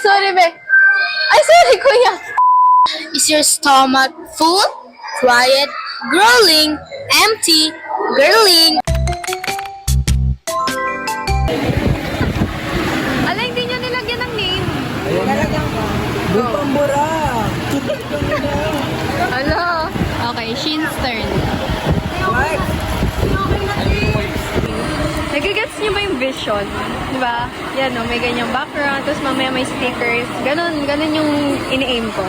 sorry, be. Ay, sorry, kuya. Is your stomach full, quiet, growling, empty, girling? Ala, hindi nyo nilagyan ng name. Bupambura! Ala. Okay, Shin's turn. What? Nagigets niyo ba yung vision? Diba? Yan o, may ganyang background, tapos mamaya may stickers. Ganon yung ini-aim ko.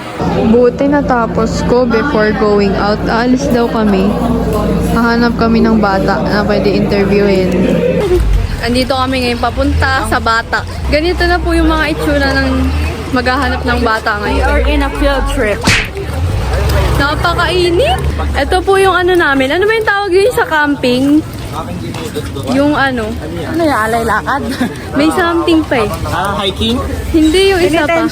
Buti natapos ko before going out. Aalis daw kami. Hahanap kami ng bata na pwede interviewin. Andito kami ngayon papunta sa bata. Ganito na po yung mga itsura ng maghahanap ng bata ngayon. We are in a field trip. Napakainit! Ito po yung ano namin. Ano ba yung tawag yun sa camping? Yung ano? Ano yung alay lakad? May something pa eh. Hiking? Hindi yung isa pa.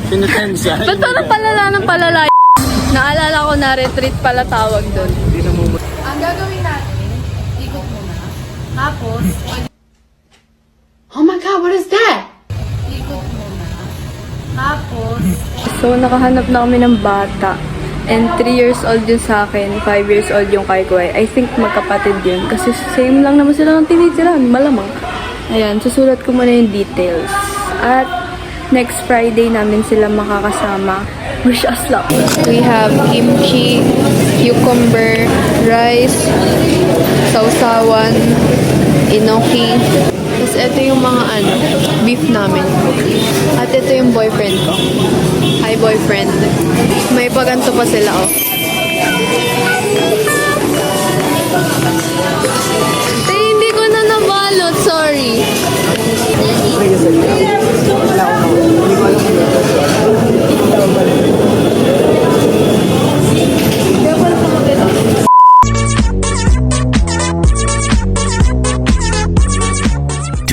Pinitensya. Ba't parang palala ng palala? Naalala ko na retreat pala tawag doon. Ang gagawin natin, ikot muna. Tapos, Oh my God, what is that? ikot muna. Tapos, so nakahanap na kami ng bata. And 3 years old yun sa akin, 5 years old yung kay Kuya. I think magkapatid yun. Kasi same lang naman sila ng tinitirahan, malamang. Ayan, susulat ko muna yung details. At next Friday namin sila makakasama. Wish us luck. We have kimchi, cucumber, rice, sausawan, inoki. Tapos ito yung mga beef namin. At ito yung boyfriend ko. Hi boyfriend. May paganto pa sila oh. Hindi ko na nabalot, sorry.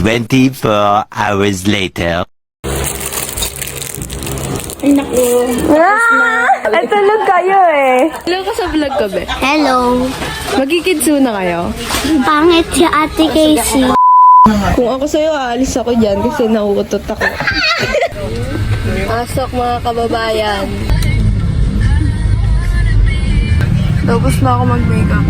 24 hours later. Ay naku. Ay tulog kayo eh. Hello ka sa vlog ko be. Hello. Magkikidsu na kayo? Pangit si Ate Casey. Kung ako sa'yo, aalis ako dyan kasi nauutot ako. Pasok mga kababayan. Tapos na ako mag-makeup.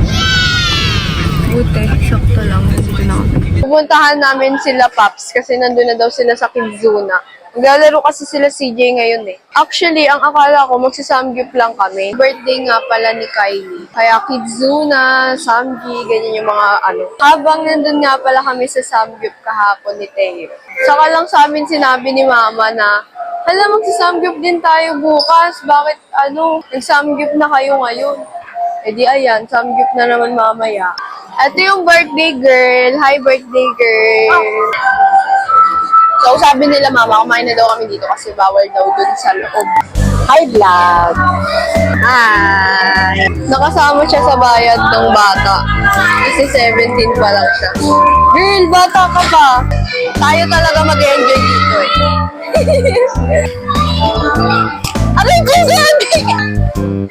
Buti, sakto lang. Dito na kami. Pupuntahan namin sila Paps kasi nandun na daw sila sa Kidzuna. Naglalaro kasi sila CJ ngayon eh. Actually, ang akala ko magsasamgyup lang kami. Birthday nga pala ni Kylie. Kaya Kidzuna, Samgi, ganyan yung mga Habang nandun nga pala kami sa Samgyup kahapon ni Teo. Saka lang sa amin sinabi ni Mama na, hala, magsasamgyup din tayo bukas. Bakit nagsamgyup na kayo ngayon? Eh di ayan, samgyup na naman mamaya. Ito yung birthday girl. Hi, birthday girl. So, sabi nila, Mama, kumain na daw kami dito kasi bawal daw dun sa loob. Hi, vlog! Hi! Nakasama siya sa bayad ng bata. Kasi 17 pa lang siya. Girl, bata ka pa! Tayo talaga mag-enjoy dito eh. Aray ko, sabi!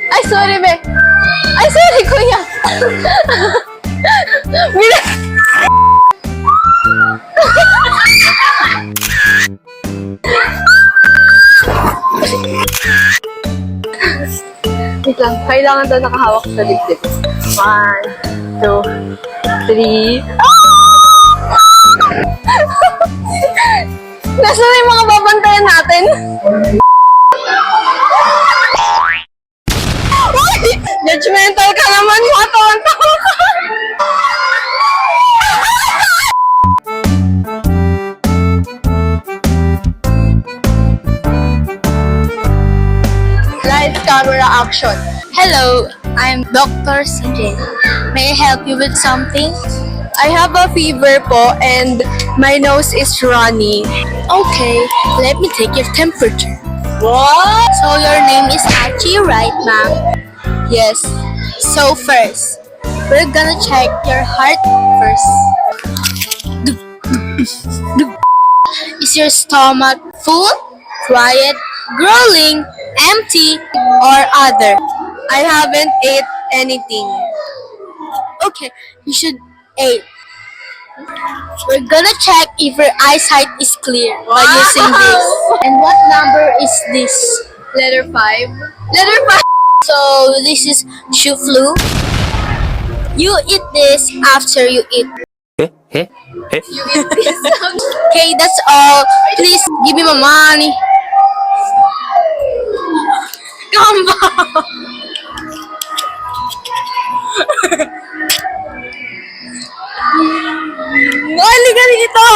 Ay, sorry, be! Ay, sorry, kuya! Wait lang, kailangan daw nakahawak sa dibdib. 1, 2, 3. Nasaan na yung mga babantayan natin? Judgmental ka naman, matawan-tawa ka! Light camera action. Hello, I'm Dr. CJ. May I help you with something? I have a fever po and my nose is runny. Okay, let me take your temperature. What? So your name is Achi, right, ma'am? Yes. So first, we're gonna check your heart first. Is your stomach full, quiet, growling, empty, or other? I haven't ate anything. Okay, you should eat. We're gonna check if your eyesight is clear by using this. And what number is this? Letter 5. Letter 5. So this is shoe flu. You eat this after you eat. You eat this. Okay, that's all. Please give me my money. Come back. Bali ka dito!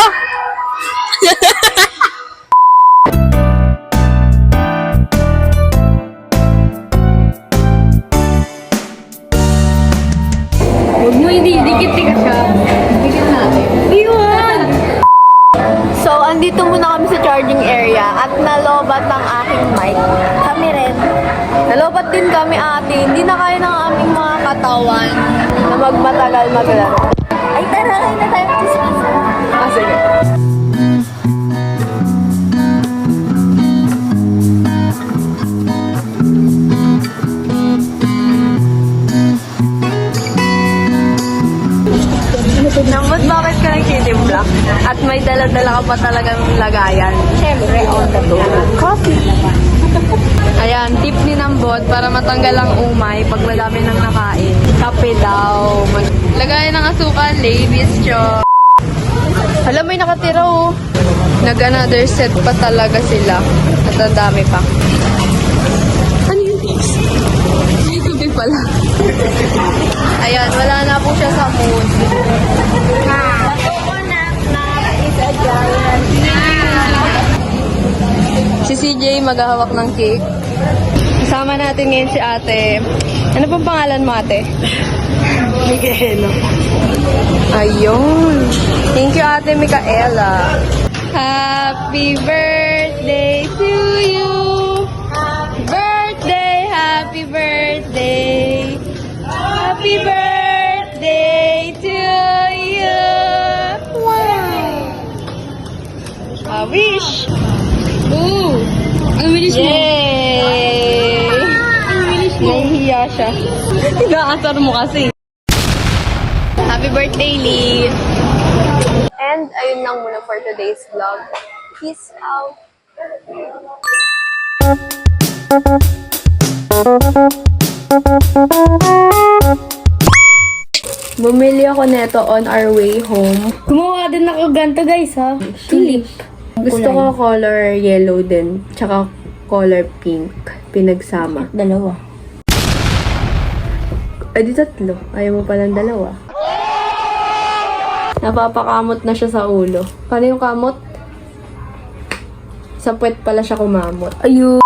Huwag mo dikit ka siya. Dikit natin. Iwan! So, andito muna kami sa charging area at nalobat ang aking mic. Kami rin. Nalobat din kami ate. Hindi na kaya ng aming mga katawan na magmatagal maglaro. Ay, tara, kain na tayo. Ah, sige. Nambot, bakit ka nagtitimpla? At may dala-dala ka pa talagang lagayan. Siyempre, on the go. Coffee. Ayan, tip ni Nambot para matanggal ang umay pag madami nang nakain. Kape daw. Lagayan ng asukal, ladies choice. Hala, may nakatira oh. Nag-another set pa talaga sila. At ang dami pa. Ano yun? May tubig pala. Ayan, wala na po siya sa mood. Si CJ maghahawak ng cake. Kasama natin ngayon si ate. Ano pong pangalan mo ate? Miguelo. Ayun. Thank you ate Micaela. Happy birthday to you. Birthday, happy birthday. Happy birthday to you. Wow. A wish. Ooh. Ang wish mo. Yay. Nahihiya siya. Inaasar mo kasi. Happy birthday, Lee. And ayun lang muna for today's vlog. Peace out. Bumili ako neto on our way home. Gumawa din ako ganito guys ha. Tulip. Gusto ko color yellow din. Tsaka color pink. Pinagsama. Dalawa. Ay, di tatlo. Ayaw mo palang dalawa. Napapakamot na siya sa ulo. Paano yung kamot? Sa puwet pala siya kumamot. Ayun.